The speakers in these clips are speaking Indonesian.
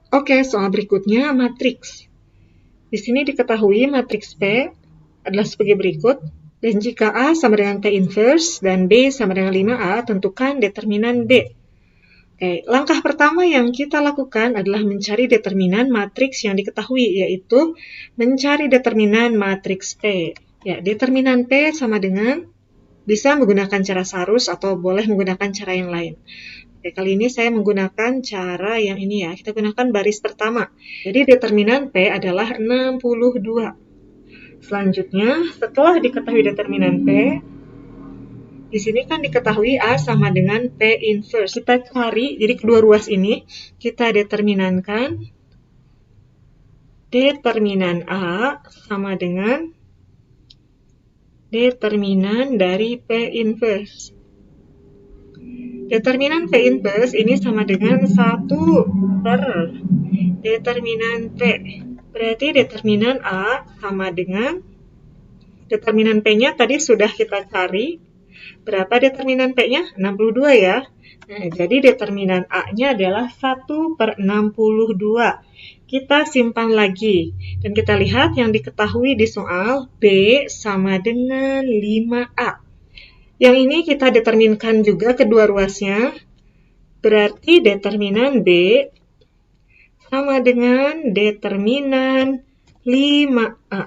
Oke, soal berikutnya matriks. Di sini diketahui matriks P adalah sebagai berikut. Dan jika A sama dengan P inverse dan B sama dengan 5A, tentukan determinan B. Oke, langkah pertama yang kita lakukan adalah mencari determinan matriks yang diketahui, yaitu mencari determinan matriks P. Ya, determinan P sama dengan bisa menggunakan cara Sarus atau boleh menggunakan cara yang lain. Oke, kali ini saya menggunakan cara yang ini ya. Kita gunakan baris pertama. Jadi determinan P adalah 62. Selanjutnya, setelah diketahui determinan P, di sini kan diketahui A sama dengan P inverse. Kita cari, jadi kedua ruas ini kita determinankan. Determinan A sama dengan determinan dari P inverse. Determinan P inverse ini sama dengan 1 per determinan P. Berarti determinan A sama dengan determinan P-nya tadi sudah kita cari. Berapa determinan P-nya? 62 ya. Nah, jadi determinan A-nya adalah 1 per 62. Kita simpan lagi. Dan kita lihat yang diketahui di soal B sama dengan 5A. Yang ini kita determinkan juga kedua ruasnya. Berarti determinan B sama dengan determinan 5A.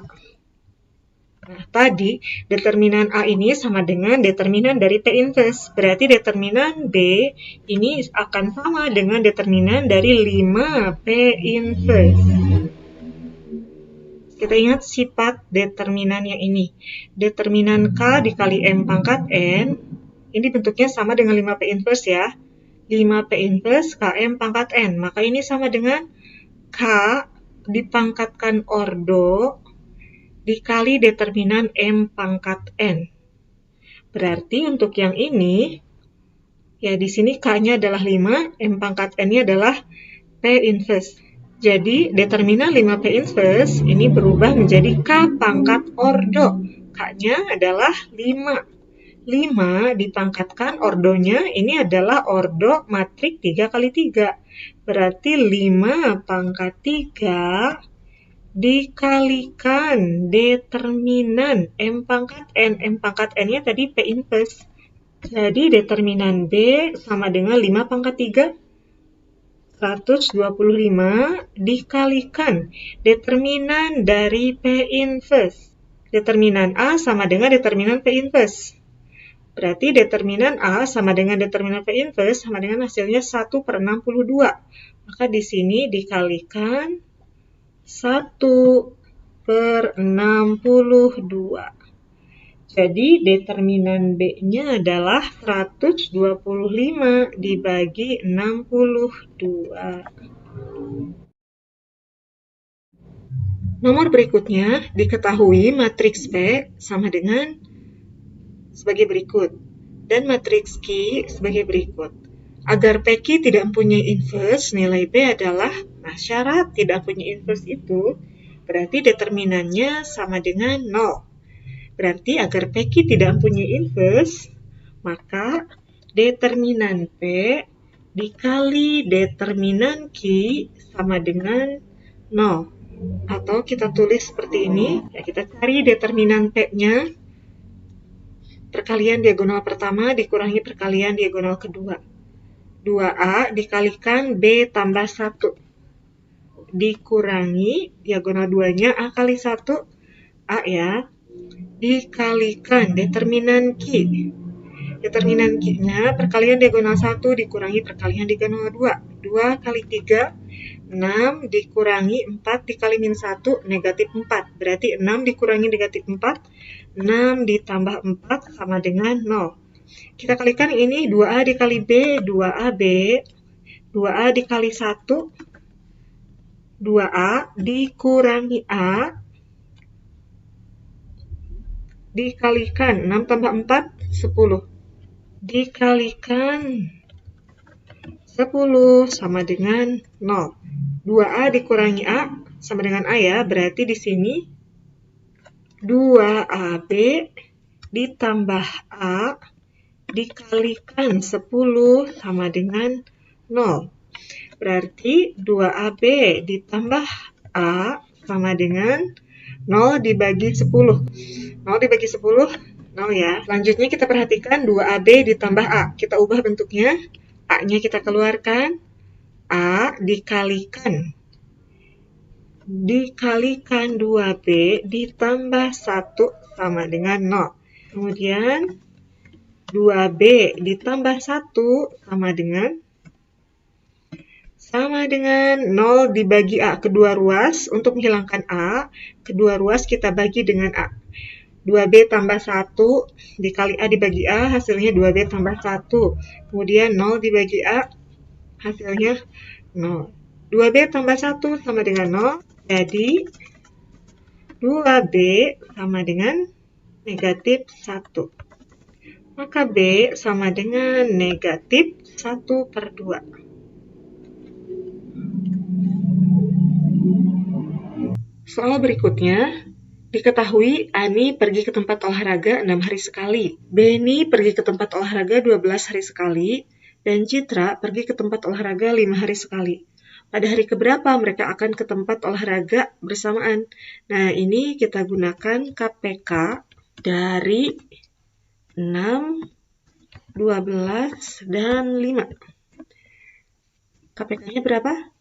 Nah, tadi determinan A ini sama dengan determinan dari P inverse. Berarti determinan B ini akan sama dengan determinan dari 5P inverse. Kita ingat sifat determinan yang ini. Determinan K dikali M pangkat N, ini bentuknya sama dengan 5P inverse ya. 5P inverse KM pangkat N. Maka ini sama dengan K dipangkatkan ordo dikali determinan M pangkat N. Berarti untuk yang ini, ya di sini K-nya adalah 5, M pangkat N-nya adalah P inverse. Jadi determinan 5P inverse ini berubah menjadi K pangkat ordo. K-nya adalah 5. 5 dipangkatkan ordonya ini adalah ordo matrik 3 kali 3. Berarti 5 pangkat 3 dikalikan determinan M pangkat N. M pangkat N-nya tadi P inverse. Jadi determinan B sama dengan 5 pangkat 3. 125 dikalikan determinan dari P inverse. Determinan A sama dengan determinan P inverse. Berarti determinan A sama dengan determinan P inverse sama dengan hasilnya 1 per 62. Maka di sini dikalikan 1 per 62. Jadi determinan B-nya adalah 125 dibagi 62. Nomor berikutnya diketahui matriks P sama dengan sebagai berikut dan matriks Q sebagai berikut. Agar PQ tidak mempunyai inverse, nilai B adalah, nah syarat tidak punya inverse itu berarti determinannya sama dengan 0. Berarti agar PQ tidak mempunyai inverse, maka determinan P dikali determinan Q sama dengan 0. Atau kita tulis seperti ini, ya kita cari determinan P-nya, perkalian diagonal pertama dikurangi perkalian diagonal kedua. 2A dikalikan B tambah 1. Dikurangi diagonal 2-nya A kali 1. A ya. Dikalikan determinan Q. Determinan Q-nya perkalian diagonal 1 dikurangi perkalian diagonal 2. 2 kali 3, 6 dikurangi 4 dikali min 1, negatif 4. Berarti 6 dikurangi negatif 4, 6 ditambah 4 sama dengan 0. Kita kalikan ini 2A dikali B, 2AB. 2A dikali 1, 2A dikurangi A. Dikalikan 6 tambah 4, 10. Dikalikan 10 sama dengan 0. 2A dikurangi A sama dengan A ya. Berarti di sini 2AB ditambah A dikalikan 10 sama dengan 0. Berarti 2AB ditambah A sama dengan 0 dibagi 10. 0 dibagi 10, 0 ya. Selanjutnya kita perhatikan 2AB ditambah A. Kita ubah bentuknya. A-nya kita keluarkan. A dikalikan 2B ditambah 1 sama dengan 0. Kemudian 2B ditambah 1 sama dengan 0 dibagi A. Kedua ruas, untuk menghilangkan A, kedua ruas kita bagi dengan A. 2B tambah 1 dikali A dibagi A, hasilnya 2B tambah 1. Kemudian 0 dibagi A, hasilnya 0. 2B tambah 1 sama dengan 0, jadi 2B sama dengan negatif 1. Maka B sama dengan negatif 1/2. Soal berikutnya, diketahui Ani pergi ke tempat olahraga 6 hari sekali, Beni pergi ke tempat olahraga 12 hari sekali, dan Citra pergi ke tempat olahraga 5 hari sekali. Pada hari keberapa mereka akan ke tempat olahraga bersamaan? Nah, ini kita gunakan KPK dari 6, 12, dan 5. KPK-nya berapa?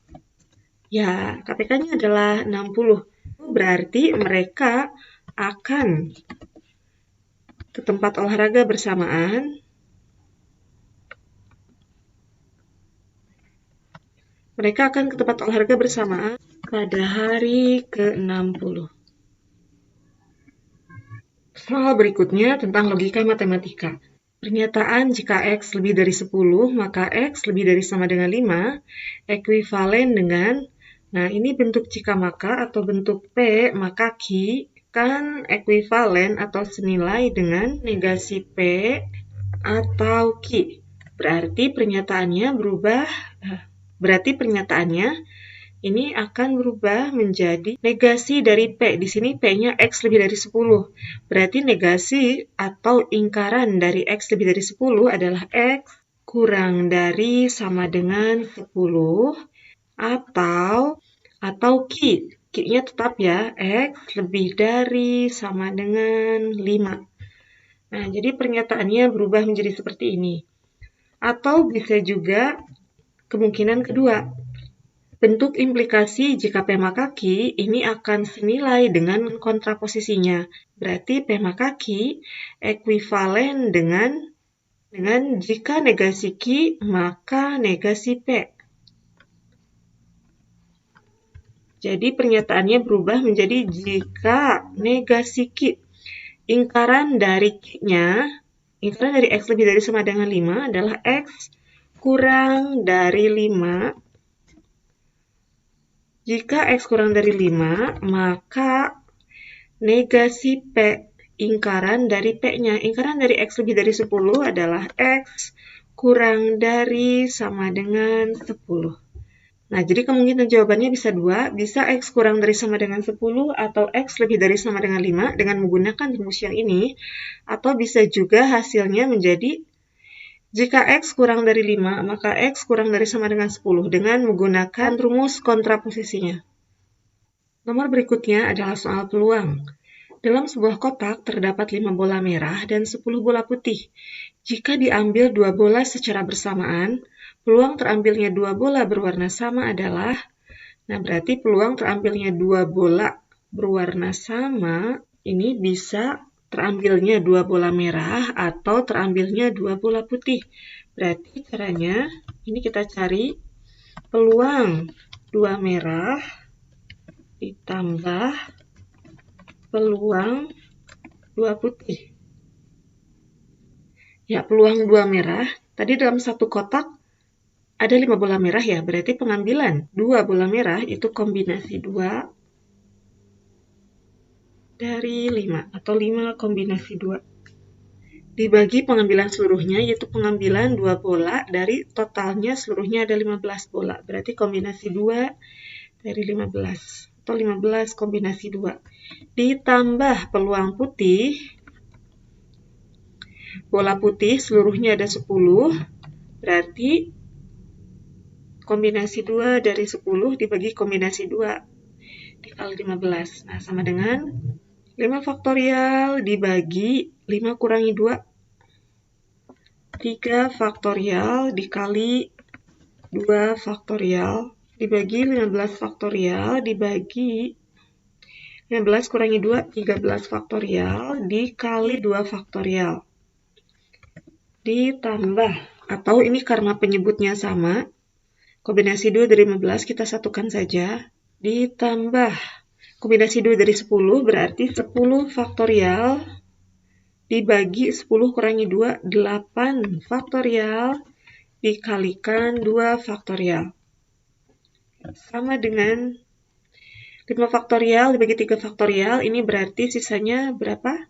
Ya, KPK-nya adalah 60. Berarti mereka akan ke tempat olahraga bersamaan pada hari ke-60. Soal berikutnya tentang logika matematika. Pernyataan jika X lebih dari 10, maka X lebih dari sama dengan 5, ekuivalen dengan, nah ini bentuk jika maka atau bentuk P, maka Q kan ekuivalen atau senilai dengan negasi P atau Q. Berarti pernyataannya ini akan berubah menjadi negasi dari P. Di sini P-nya X lebih dari 10. Berarti negasi atau ingkaran dari X lebih dari 10 adalah X kurang dari sama dengan 10 atau Q. Q-nya tetap ya, X lebih dari sama dengan 5. Nah, jadi pernyataannya berubah menjadi seperti ini. Atau bisa juga kemungkinan kedua. Bentuk implikasi jika P maka Q ini akan senilai dengan kontraposisinya. Berarti P maka Q ekuivalen dengan jika negasi Q maka negasi P. Jadi pernyataannya berubah menjadi jika negasi Q. Ingkaran dari X lebih dari sama dengan 5 adalah X kurang dari 5. Jika X kurang dari 5, maka negasi P, ingkaran dari P-nya. Ingkaran dari X lebih dari 10 adalah X kurang dari sama dengan 10. Nah, jadi kemungkinan jawabannya bisa 2, bisa X kurang dari sama dengan 10 atau X lebih dari sama dengan 5 dengan menggunakan rumus yang ini, atau bisa juga hasilnya menjadi jika X kurang dari 5, maka X kurang dari sama dengan 10 dengan menggunakan rumus kontraposisinya. Nomor berikutnya adalah soal peluang. Dalam sebuah kotak terdapat 5 bola merah dan 10 bola putih. Jika diambil 2 bola secara bersamaan, peluang terambilnya 2 bola berwarna sama adalah, nah berarti peluang terambilnya 2 bola berwarna sama, ini bisa terambilnya 2 bola merah atau terambilnya 2 bola putih. Berarti caranya, ini kita cari peluang 2 merah ditambah peluang 2 putih. Ya, peluang 2 merah, tadi dalam satu kotak ada 5 bola merah ya, berarti pengambilan 2 bola merah itu kombinasi 2 dari 5 atau 5 kombinasi 2 dibagi pengambilan seluruhnya, yaitu pengambilan 2 bola dari totalnya seluruhnya ada 15 bola, berarti kombinasi 2 dari 15 atau 15 kombinasi 2 ditambah peluang putih, bola putih seluruhnya ada 10, berarti kombinasi 2 dari 10 dibagi kombinasi 2 dikali 15. Nah, sama dengan 5 faktorial dibagi 5 kurangi 2. 3 faktorial dikali 2 faktorial dibagi 15 faktorial dibagi 15 kurangi 2, 13 faktorial dikali 2 faktorial. Ditambah, atau ini karena penyebutnya sama, kombinasi 2 dari 15 kita satukan saja, ditambah kombinasi 2 dari 10 berarti 10 faktorial dibagi 10 kurangi 2, 8 faktorial dikalikan 2 faktorial. Sama dengan 5 faktorial dibagi 3 faktorial, ini berarti sisanya berapa?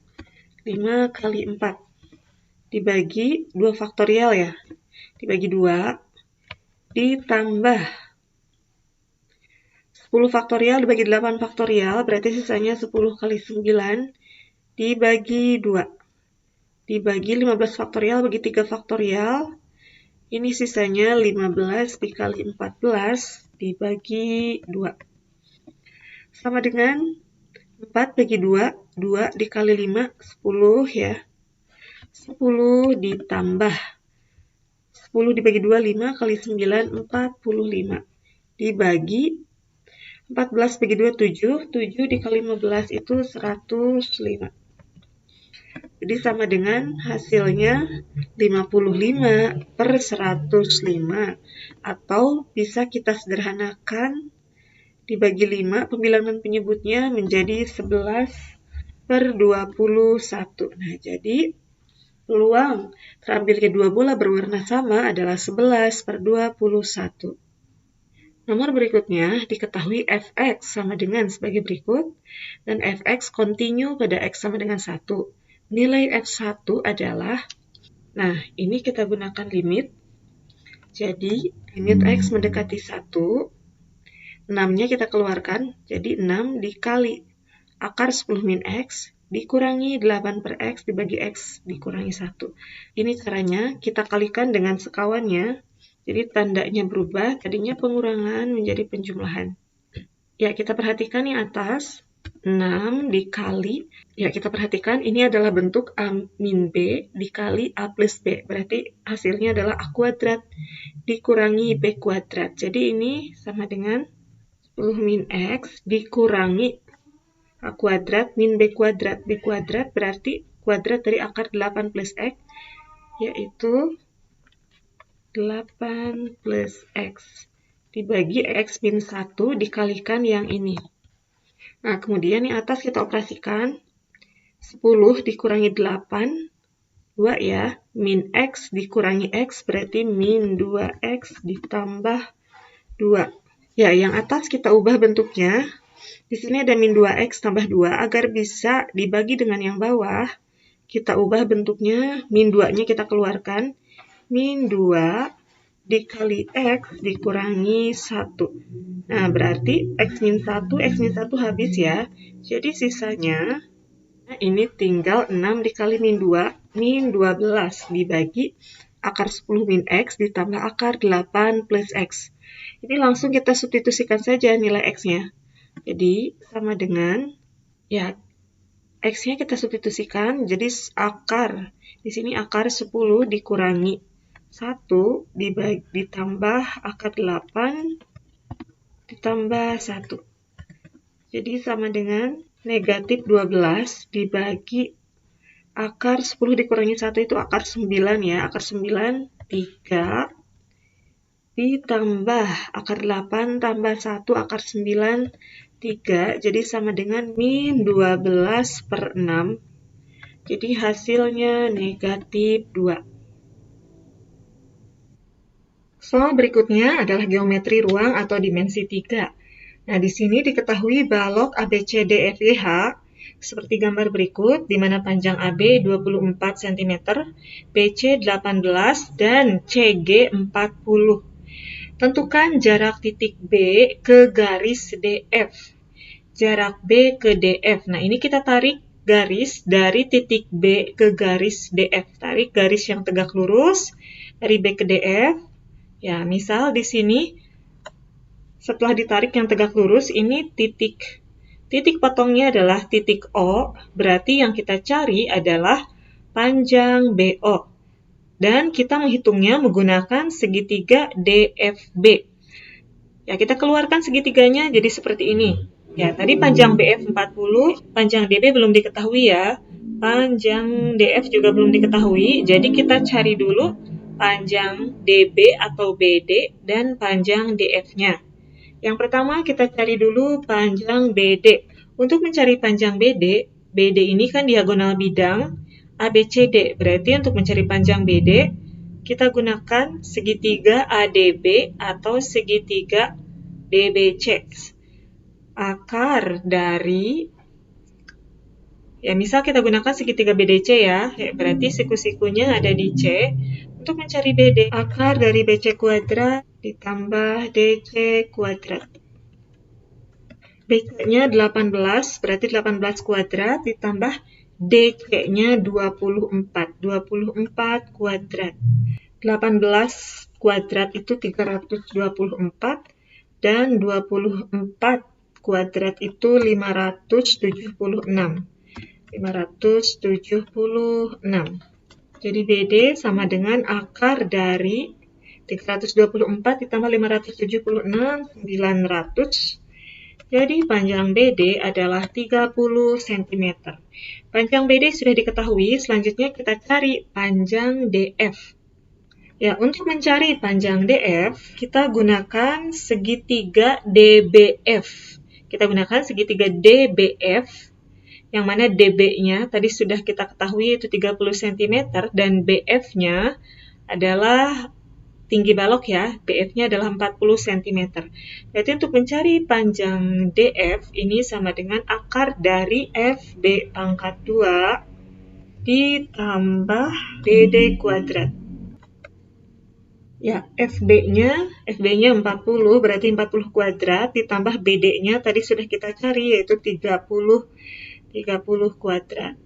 5 kali 4. Dibagi 2 faktorial ya, dibagi 2, ditambah 10 faktorial dibagi 8 faktorial, berarti sisanya 10 kali 9, dibagi 2, dibagi 15 faktorial bagi 3 faktorial, ini sisanya 15 dikali 14, dibagi 2. Sama dengan 4 bagi 2, 2 dikali 5, 10 ya. 10 ditambah 10 dibagi 2, 5 kali 9, 45. Dibagi 14 bagi 2, 7. 7 dikali 15 itu 105. Jadi sama dengan hasilnya 55 per 105. Atau bisa kita sederhanakan dibagi 5, pembilangan penyebutnya menjadi 11 per 21. Nah, jadi peluang terambilnya 2 bola berwarna sama adalah 11 per 21. Nomor berikutnya diketahui fx sama dengan sebagai berikut, dan fx continue pada x sama dengan 1. Nilai f1 adalah, nah ini kita gunakan limit, jadi limit x mendekati 1, 6-nya kita keluarkan, jadi 6 dikali akar 10 min x, dikurangi 8 per x dibagi x dikurangi 1. Ini caranya kita kalikan dengan sekawannya, jadi tandanya berubah, tadinya pengurangan menjadi penjumlahan. Ya, kita perhatikan yang atas, 6 dikali, ya kita perhatikan ini adalah bentuk a min b dikali a plus b, berarti hasilnya adalah a kuadrat dikurangi b kuadrat. Jadi ini sama dengan 10 min x dikurangi a kuadrat min b kuadrat. B kuadrat berarti kuadrat dari akar 8 plus x, yaitu 8 plus x dibagi x min 1 dikalikan yang ini. Nah, kemudian yang atas kita operasikan. 10 dikurangi 8, 2 ya, min x dikurangi x berarti min 2x ditambah 2. Ya, yang atas kita ubah bentuknya. Di sini ada min 2x tambah 2, agar bisa dibagi dengan yang bawah, kita ubah bentuknya, min 2-nya kita keluarkan, min 2 dikali x dikurangi 1. Nah, berarti x min 1 habis ya, jadi sisanya, ini tinggal 6 dikali min 2, min 12 dibagi akar 10 min x ditambah akar 8 plus x. Ini langsung kita substitusikan saja nilai x-nya. Jadi sama dengan, ya x-nya kita substitusikan, jadi akar, di sini akar 10 dikurangi 1 ditambah akar 8 ditambah 1. Jadi sama dengan negatif 12 dibagi akar 10 dikurangi 1 itu akar 9 ya, akar 9 3 ditambah akar 8 tambah 1 akar 9 3, jadi sama dengan min 12 per 6, jadi hasilnya negatif 2. Soal berikutnya adalah geometri ruang atau dimensi 3. Nah, di sini diketahui balok ABCDFGH seperti gambar berikut, di mana panjang AB 24 cm, BC 18, dan CG 40. Tentukan jarak titik B ke garis DF. Jarak B ke DF. Nah, ini kita tarik garis dari titik B ke garis DF. Tarik garis yang tegak lurus dari B ke DF. Ya, misal di sini Setelah ditarik yang tegak lurus, ini titik potongnya adalah titik O, berarti yang kita cari adalah panjang BO. Dan kita menghitungnya menggunakan segitiga DFB. Ya, kita keluarkan segitiganya jadi seperti ini. Ya, tadi panjang BF 40, panjang DB belum diketahui ya. Panjang DF juga belum diketahui, jadi kita cari dulu panjang DB atau BD dan panjang DF-nya. Yang pertama kita cari dulu panjang BD. Untuk mencari panjang BD, BD ini kan diagonal bidang ABCD. Berarti untuk mencari panjang BD, kita gunakan segitiga ADB atau segitiga DBC. Akar dari, ya misal kita gunakan segitiga BDC ya, berarti siku-sikunya ada di C. Untuk mencari BD, akar dari BC kuadrat ditambah DC kuadrat. BC-nya 18, berarti 18 kuadrat ditambah DC-nya 24. 24 kuadrat. 18 kuadrat itu 324 dan 24 kuadrat itu 576. 576. Jadi BD sama dengan akar dari 324 ditambah 576, 900. Jadi panjang BD adalah 30 cm. Panjang BD sudah diketahui, selanjutnya kita cari panjang DF. Ya, untuk mencari panjang DF, kita gunakan segitiga DBF. Kita gunakan segitiga DBF, yang mana DB-nya tadi sudah kita ketahui yaitu 30 cm, dan BF-nya adalah tinggi balok ya, BF-nya adalah 40 cm. Berarti untuk mencari panjang DF ini sama dengan akar dari FB pangkat 2 ditambah BD kuadrat. Ya, FB-nya 40, berarti 40 kuadrat ditambah BD-nya tadi sudah kita cari yaitu 30 kuadrat.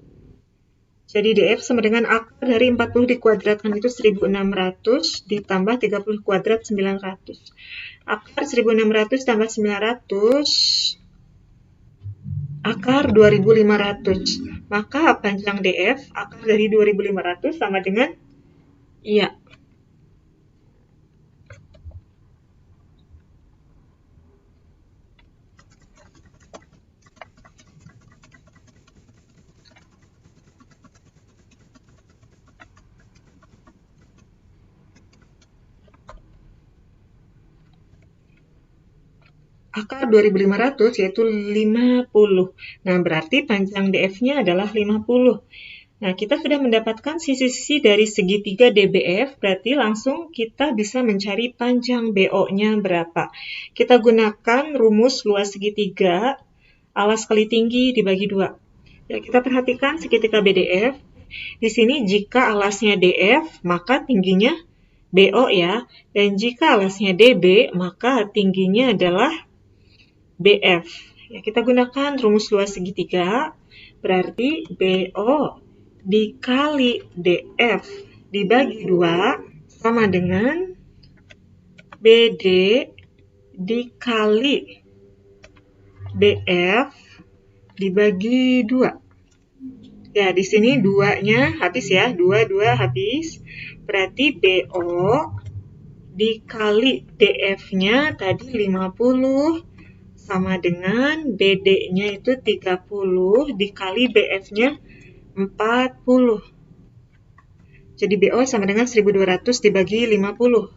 Jadi DF sama dengan akar dari 40 dikuadratkan itu 1600 ditambah 30 kuadrat 900. Akar 1600 tambah 900, akar 2500. Maka panjang DF, akar dari 2500 sama dengan, iya, akar 2500 yaitu 50. Nah, berarti panjang DF-nya adalah 50. Nah, kita sudah mendapatkan sisi-sisi dari segitiga DBF, berarti langsung kita bisa mencari panjang BO-nya berapa. Kita gunakan rumus luas segitiga, alas kali tinggi dibagi 2. Ya, kita perhatikan segitiga BDF. Di sini jika alasnya DF, maka tingginya BO ya. Dan jika alasnya DB, maka tingginya adalah BF. Ya, kita gunakan rumus luas segitiga, berarti BO dikali DF dibagi 2 sama dengan BD dikali BF dibagi 2. Ya, di sini 2-nya habis ya, 2 habis. Berarti BO dikali DF-nya tadi 50 sama dengan BD-nya itu 30 dikali BF-nya 40. Jadi BO sama dengan 1200 dibagi 50.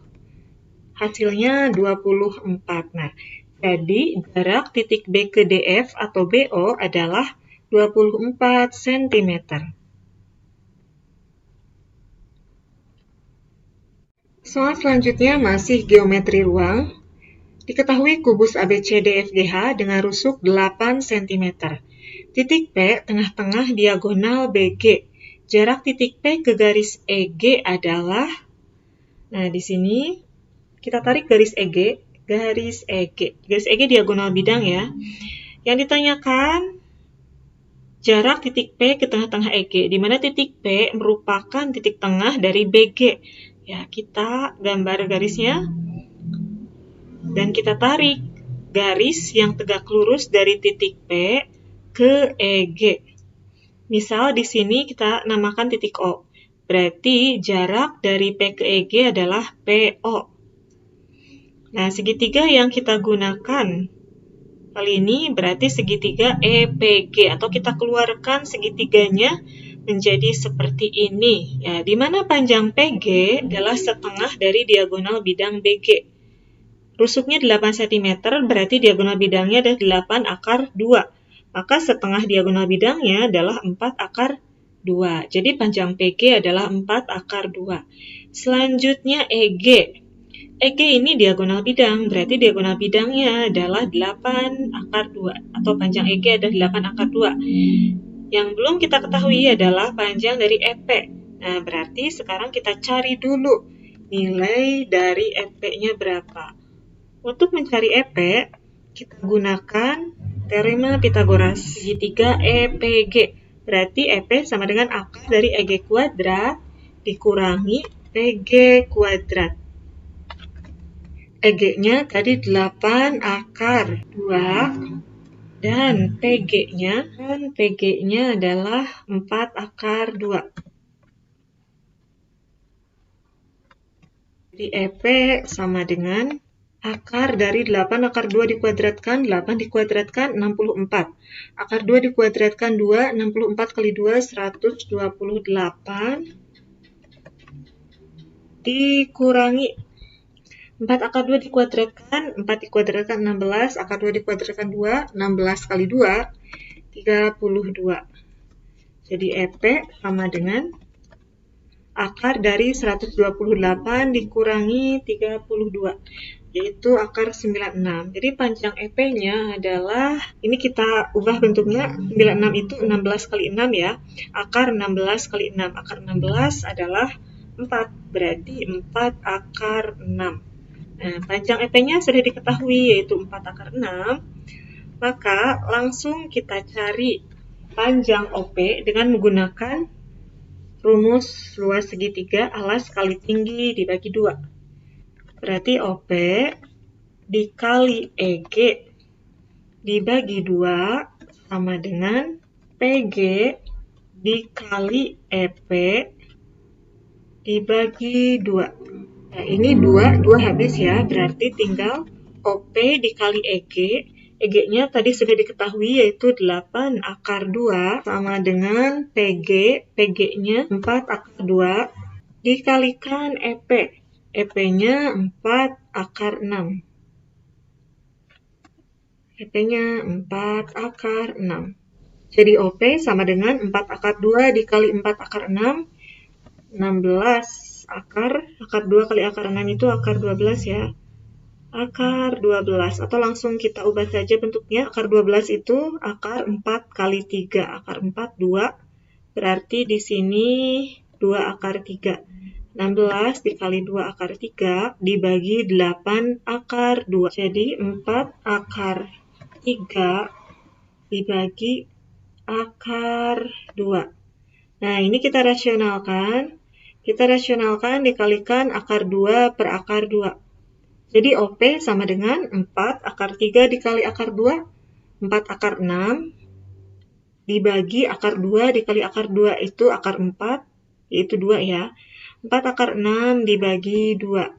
Hasilnya 24. Nah, jadi jarak titik B ke DF atau BO adalah 24 cm. Soal selanjutnya masih geometri ruang. Diketahui kubus ABCDFGH dengan rusuk 8 cm. Titik P tengah-tengah diagonal BG. Jarak titik P ke garis EG adalah, nah di sini kita tarik garis EG, garis EG diagonal bidang ya. Yang ditanyakan jarak titik P ke tengah-tengah EG, di mana titik P merupakan titik tengah dari BG. Ya, kita gambar garisnya. dan kita tarik garis yang tegak lurus dari titik P ke EG. Misal di sini kita namakan titik O. Berarti jarak dari P ke EG adalah PO. Nah, segitiga yang kita gunakan kali ini berarti segitiga EPG, atau kita keluarkan segitiganya menjadi seperti ini. Ya, di mana panjang PG adalah setengah dari diagonal bidang BG. Rusuknya 8 cm, berarti diagonal bidangnya adalah 8 akar 2. Maka setengah diagonal bidangnya adalah 4 akar 2. Jadi panjang PG adalah 4 akar 2. Selanjutnya EG. EG ini diagonal bidang, berarti diagonal bidangnya adalah 8 akar 2. Atau panjang EG adalah 8 akar 2. Yang belum kita ketahui adalah panjang dari EP. Nah, berarti sekarang kita cari dulu nilai dari EP-nya berapa. Untuk mencari EP, kita gunakan teorema Pythagoras. Segitiga EPG. Berarti EP sama dengan akar dari EG kuadrat dikurangi PG kuadrat. EG-nya tadi 8 akar 2 dan PG-nya adalah 4 akar 2. Jadi EP sama dengan akar dari 8 akar 2 dikuadratkan, 8 dikuadratkan 64. Akar 2 dikuadratkan 2, 64 kali 2, 128. Dikurangi 4 akar 2 dikuadratkan, 4 dikuadratkan 16, akar 2 dikuadratkan 2, 16 kali 2, 32. Jadi EP sama dengan akar dari 128 dikurangi 32, yaitu akar 96. Jadi panjang EP-nya adalah, ini kita ubah bentuknya, 96 itu 16 kali 6 ya, akar 16 kali 6. Akar 16 adalah 4, berarti 4 akar 6. Nah, panjang EP-nya sudah diketahui, yaitu 4 akar 6. Maka langsung kita cari panjang OP dengan menggunakan rumus luas segitiga alas kali tinggi dibagi 2. Berarti OP dikali EG dibagi 2 sama dengan PG dikali EP dibagi 2. Nah, ini 2 habis ya, berarti tinggal OP dikali EG. EG-nya tadi sudah diketahui, yaitu 8 akar 2 sama dengan PG. PG-nya 4 akar 2 dikalikan EP. EP-nya 4 akar 6. EP-nya 4 akar 6. Jadi OP sama dengan 4 akar 2 dikali 4 akar 6, 16 akar 2 kali akar 6 itu akar 12 ya. Akar 12, atau langsung kita ubah saja bentuknya. Akar 12 itu akar 4 kali 3. Akar 4, 2. Berarti di sini 2 akar 3. 16 dikali 2 akar 3 dibagi 8 akar 2. Jadi 4 akar 3 dibagi akar 2. Nah, ini kita rasionalkan. Kita rasionalkan dikalikan akar 2 per akar 2. Jadi OP sama dengan 4 akar 3 dikali akar 2, 4 akar 6, dibagi akar 2 dikali akar 2 itu akar 4, yaitu 2 ya. 4 akar 6 dibagi 2.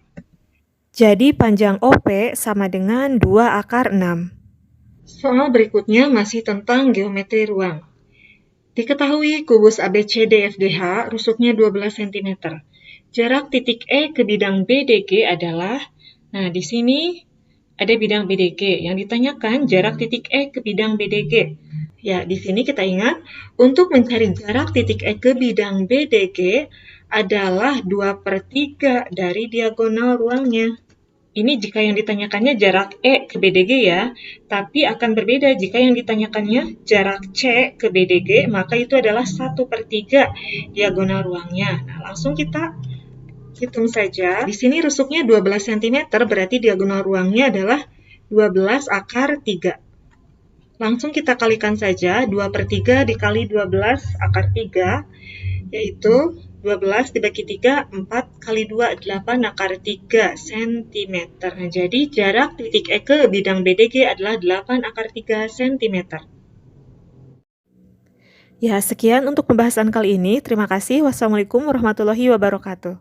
Jadi panjang OP sama dengan 2 akar 6. Soal berikutnya masih tentang geometri ruang. Diketahui kubus ABCDFGH rusuknya 12 cm. Jarak titik E ke bidang BDG adalah, nah di sini ada bidang BDG. Yang ditanyakan jarak titik E ke bidang BDG. Ya, di sini kita ingat, untuk mencari jarak titik E ke bidang BDG adalah 2/3 dari diagonal ruangnya. Ini jika yang ditanyakannya jarak E ke BDG ya, tapi akan berbeda jika yang ditanyakannya jarak C ke BDG, maka itu adalah 1/3 diagonal ruangnya. Nah, langsung kita hitung saja. Di sini rusuknya 12 cm, berarti diagonal ruangnya adalah 12 akar 3. Langsung kita kalikan saja, 2/3 dikali 12 akar 3, yaitu 12 dibagi 3, 4 kali 2, 8 akar 3 cm. Nah, jadi jarak titik E ke bidang BDG adalah 8 akar 3 cm. Ya, sekian untuk pembahasan kali ini. Terima kasih. Wassalamualaikum warahmatullahi wabarakatuh.